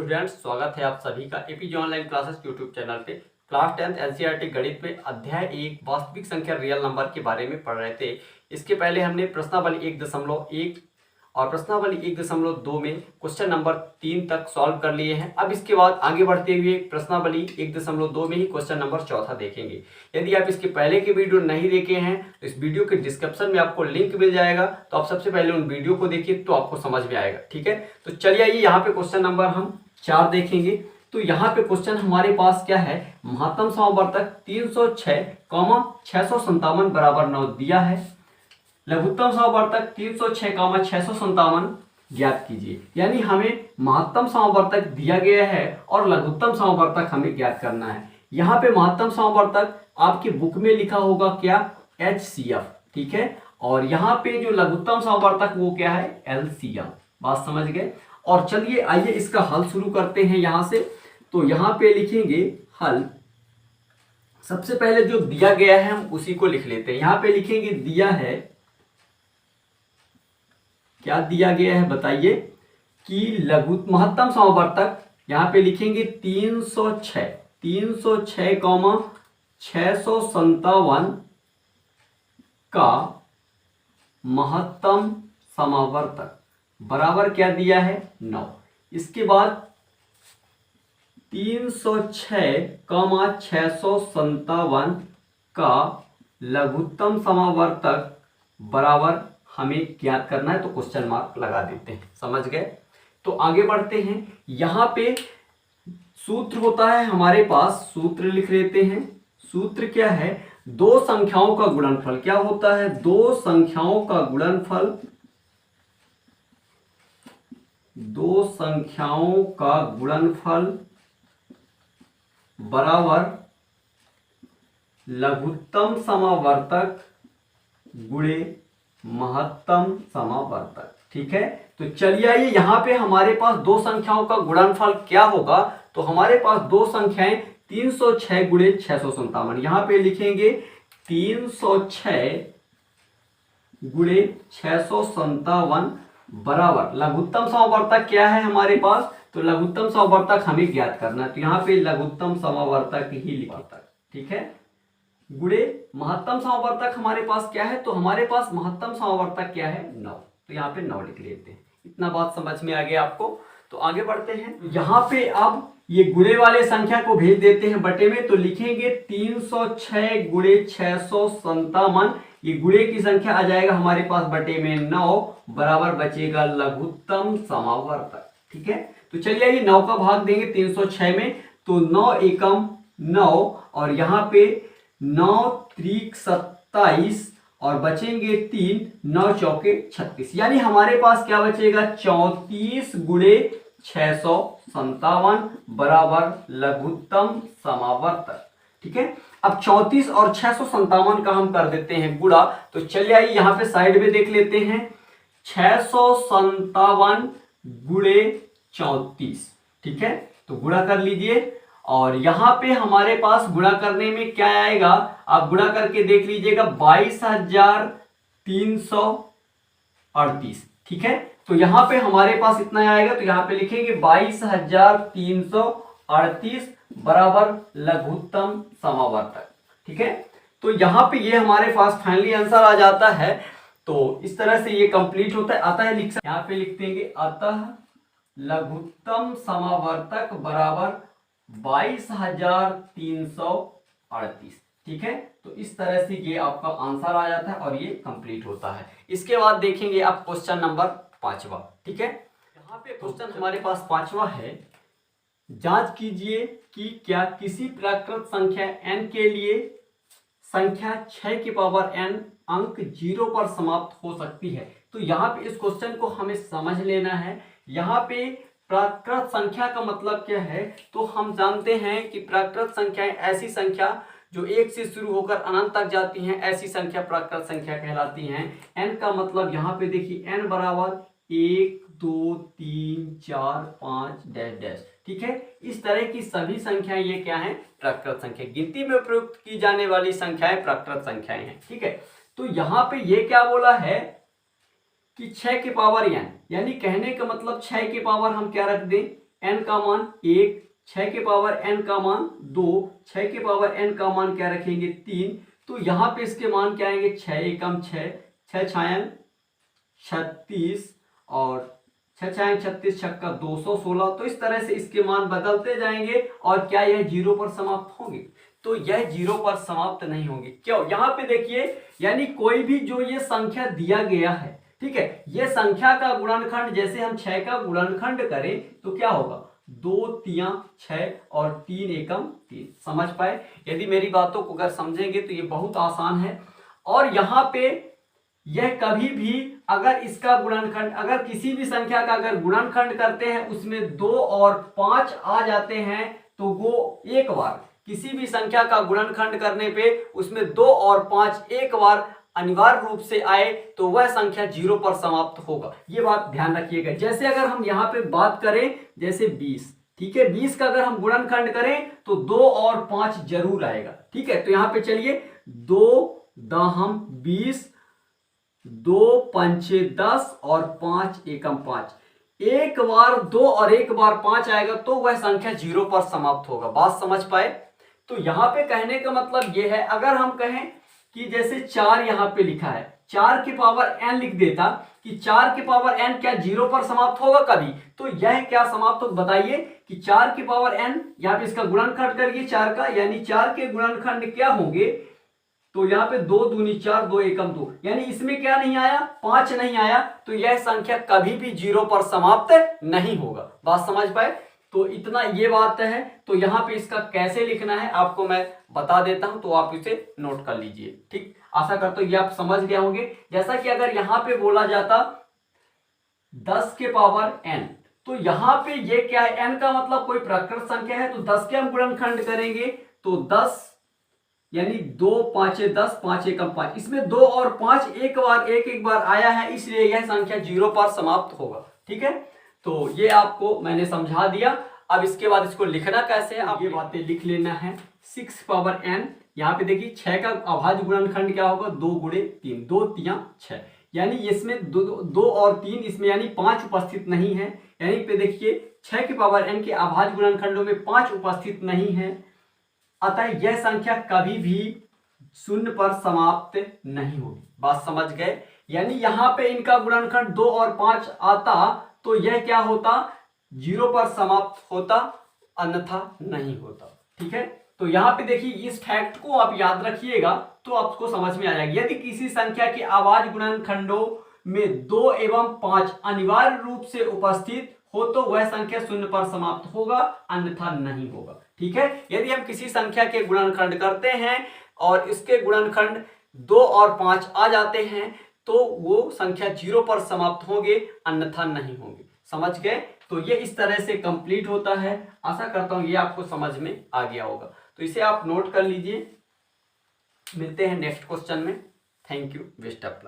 Students, स्वागत है आप सभी का APJ online classes YouTube channel पे। क्लास 10th एनसीईआरटी गणित में अध्याय 1 वास्तविक संख्या रियल नंबर के बारे में पढ़ रहे थे। इसके पहले हमने प्रश्नावली 1.1 और प्रश्नावली 1.2 में क्वेश्चन नंबर 3 तक सॉल्व कर लिए हैं। अब इसके बाद आगे बढ़ते हुए प्रश्नावली 1.2 में ही क्वेश्चन नंबर 4 देखेंगे। यदि आप इसके पहले के वीडियो नहीं देखे हैं तो इस वीडियो के डिस्क्रिप्शन में आपको लिंक मिल जाएगा, तो आप सबसे पहले उन वीडियो को देखिए तो आपको समझ में आएगा। ठीक है, तो चलिए आइए यहाँ पे क्वेश्चन नंबर हम 4 देखेंगे। तो यहाँ पे क्वेश्चन हमारे पास क्या है, महत्तम समावर्तक 306,657 बराबर 9 दिया है। लघुत्तम समावर्तक 306,657 ज्ञात कीजिए। यानी हमें महत्तम समावर्तक दिया गया है और लघुत्तम समावर्तक हमें ज्ञात करना है। यहाँ पे महत्तम समावर्तक आपकी बुक में लिखा होगा क्या, HCF। ठीक है, और यहाँ पे जो लघुत्तम समावर्तक वो क्या है, LCM। बात समझ गए। और चलिए आइए इसका हल शुरू करते हैं यहां से। तो यहां पे लिखेंगे हल। सबसे पहले जो दिया गया है हम उसी को लिख लेते हैं। यहां पे लिखेंगे दिया है, क्या दिया गया है बताइए, कि महत्तम समावर्तक यहां पे लिखेंगे 306,657 का महत्तम समावर्तक बराबर क्या दिया है, 9। इसके बाद 306,657 का लघुत्तम समावर्तक बराबर हमें ज्ञात करना है, तो क्वेश्चन मार्क लगा देते हैं। समझ गए। तो आगे बढ़ते हैं। यहां पे सूत्र होता है हमारे पास, सूत्र लिख लेते हैं। सूत्र क्या है, दो संख्याओं का गुणनफल। क्या होता है, दो संख्याओं का गुणनफल, दो संख्याओं का गुणनफल बराबर लघुत्तम समावर्तक गुणे महत्तम समावर्तक। ठीक है, तो चलिए आइए यहाँ पे हमारे पास दो संख्याओं का गुणनफल क्या होगा। तो हमारे पास दो संख्याएं 306 गुणे 657। यहां पे लिखेंगे 306 गुणे 657 बराबर लघुत्तम समावर्तक क्या है हमारे पास, तो लघुत्तम समावर्तक हमें ज्ञात करना है। तो यहाँ पे लघुत्तम समावर्तक ही लिखा। ठीक है, गुणे महत्तम समावर्तक हमारे पास क्या है, तो हमारे पास महत्तम समावर्तक क्या है, 9। तो यहाँ पे 9 लिख लेते हैं। इतना बात समझ में आ गया आपको। तो आगे बढ़ते हैं। यहाँ पे अब ये गुणे वाले संख्या को भेज देते हैं बटे में। तो लिखेंगे 306 गुणे 657, ये गुणे की संख्या आ जाएगा हमारे पास बटे में 9, बराबर बचेगा लघुत्तम समावर्तक। ठीक है, तो चलिए ये 9 का भाग देंगे 306 में। तो 9 एकम 9 और यहाँ पे 9 त्रिक 27 और बचेंगे 3, 9 चौके 36। यानी हमारे पास क्या बचेगा, 34 गुणे 657 बराबर लघुत्तम समावर्तक। ठीक है, अब 34 और 657 का हम कर देते हैं गुणा। तो चलिए आइए यहाँ पे साइड में देख लेते हैं। 657 गुणे 34। ठीक है, तो गुणा कर लीजिए। और यहां पे हमारे पास गुणा करने में क्या आएगा, आप गुणा करके देख लीजिएगा, 22,338। ठीक है, तो यहां पे हमारे पास इतना आएगा। तो यहां पे लिखेंगे 22,338 बराबर लघुत्तम समावर्तक। ठीक है, तो यहां पे ये हमारे पास फाइनली आंसर आ जाता है। तो इस तरह से ये कंप्लीट होता है। अतः यहां पे लिख देंगे, अतः लघुत्तम समावर्तक बराबर 22,338। ठीक है, तो इस तरह से ये आपका आंसर आ जाता है और ये कंप्लीट होता है। इसके बाद देखेंगे आप क्वेश्चन नंबर 5वां। ठीक है, यहाँ पे क्वेश्चन हमारे पास 5वां है। जांच कीजिए कि क्या किसी प्राकृत संख्या n के लिए संख्या 6 की पावर n अंक 0 पर समाप्त हो सकती है। तो यहाँ पे इस क्वेश्चन को हमें समझ लेना है। यहाँ पे प्राकृत संख्या का मतलब क्या है, तो हम जानते हैं कि प्राकृत संख्याएं ऐसी संख्या जो 1 से शुरू होकर अनंत तक जाती हैं, ऐसी संख्या प्राकृत संख्या कहलाती हैं। n का मतलब यहाँ पे देखिए, n बराबर 1 2 3 4 5 डैश डैश। ठीक है, इस तरह की सभी संख्याएं ये क्या है, प्राकृत संख्या। गिनती में प्रयुक्त की जाने वाली संख्याएं प्राकृत संख्याएं हैं। ठीक है, तो यहाँ पे ये क्या बोला है कि 6 की पावर n, यानी कहने का मतलब 6 की पावर हम क्या रख दें, n का मान 1, 6 के पावर n का मान 2, 6 के पावर n का मान क्या रखेंगे 3। तो यहाँ पे इसके मान क्या आएंगे 6 एकम 6, 6 छायन 36 और 6 छायन 36 छक्का 216। तो इस तरह से इसके मान बदलते जाएंगे और क्या यह जीरो पर समाप्त होंगे? तो यह जीरो पर समाप्त नहीं होंगे। क्यों? यहाँ पे देखिए, यानी कोई भी जो ये संख्या दिया गया है, ठीक है, ये संख्या का गुणनखंड, जैसे हम 6 का गुणनखंड करें तो क्या होगा 2 तिया 6 और 3 एकम 3। समझ पाए? यदि मेरी बातों को अगर समझेंगे तो ये बहुत आसान है। और यहाँ पे यह कभी भी अगर इसका गुणनखंड, अगर किसी भी संख्या का अगर गुणनखंड करते हैं उसमें 2 और 5 आ जाते हैं तो वो एक बार किसी भी संख्या का गुणनखंड करने पे उसमें 2 और 5 एक बार अनिवार्य रूप से आए तो वह संख्या जीरो पर समाप्त होगा। ये बात ध्यान रखिएगा। जैसे अगर हम यहाँ पे बात करें जैसे 20, ठीक है, 20 का अगर हम गुणनखंड करें तो 2 और 5 जरूर आएगा। ठीक है, तो यहाँ पे चलिए 2 दाहम 20, 2 पंचे 10 और 5 एकम 5। एक बार 2 और एक बार 5 आएगा तो वह संख्या जीरो पर समाप्त होगा। बात समझ पाए? तो यहाँ पे कहने का मतलब यह है, अगर हम कहें कि जैसे 4 यहाँ पे लिखा है, 4 के पावर n लिख देता कि 4 के पावर n क्या जीरो पर समाप्त होगा कभी? तो यह क्या समाप्त हो बताइए कि 4 के पावर n, यहाँ पे इसका गुणनखंड करिए 4 का, यानी 4 के गुणनखंड क्या होंगे? तो यहाँ पे 2 दूनी 4, 2 एकम 2, यानी इसमें क्या नहीं आया 5 नहीं आया, तो यह संख्या कभी भी जीरो पर समाप्त नहीं होगा। बात समझ पाए? तो इतना ये बात है। तो यहाँ पे इसका कैसे लिखना है आपको मैं बता देता हूं, तो आप इसे नोट कर लीजिए। ठीक, आशा करता हूं ये आप समझ गए होंगे। जैसा कि अगर यहाँ पे बोला जाता 10 के पावर n, तो यहाँ पे ये क्या है, n का मतलब कोई प्राकृत संख्या है, तो 10 के हम गुणनखंड करेंगे तो 10 यानी 2 5 10, 5 एकम 5, इसमें 2 और 5 एक बार आया है, इसलिए यह संख्या जीरो पर समाप्त होगा। ठीक है, तो ये आपको मैंने समझा दिया। अब इसके बाद इसको लिखना कैसे है, आप ये बातें लिख लेना है। 6 पावर n, यहाँ पे देखिए 6 का अभाज्य गुणनखंड क्या होगा 2 गुणे 3, 2 तिया 6, यानी इसमें 2 और 3 इसमें यानी 5 उपस्थित नहीं है। यानी पे देखिए 6 के पावर n के अभाज्य गुणनखंडों में 5 उपस्थित नहीं है, अतः यह संख्या कभी भी शून्य पर समाप्त नहीं होगी। बात समझ गए? यानी यहाँ पे इनका गुणनखंड 2 और 5 आता तो यह क्या होता, जीरो पर समाप्त होता, अन्यथा नहीं होता। ठीक है, तो यहाँ पे देखिए इस फैक्ट को आप याद रखिएगा तो आपको समझ में आ जाएगा। यदि किसी संख्या के अभाज्य गुणनखंडों में 2 एवं 5 अनिवार्य रूप से उपस्थित हो तो वह संख्या शून्य पर समाप्त होगा, अन्यथा नहीं होगा। ठीक है, यदि हम किसी संख्या के गुणनखंड करते हैं और इसके गुणनखंड 2 और 5 आ जाते हैं तो वो संख्या जीरो पर समाप्त होंगे, अन्यथा नहीं होंगे। समझ गए? तो ये इस तरह से कंप्लीट होता है। आशा करता हूं ये आपको समझ में आ गया होगा, तो इसे आप नोट कर लीजिए। मिलते हैं नेक्स्ट क्वेश्चन में। Thank you, best of luck.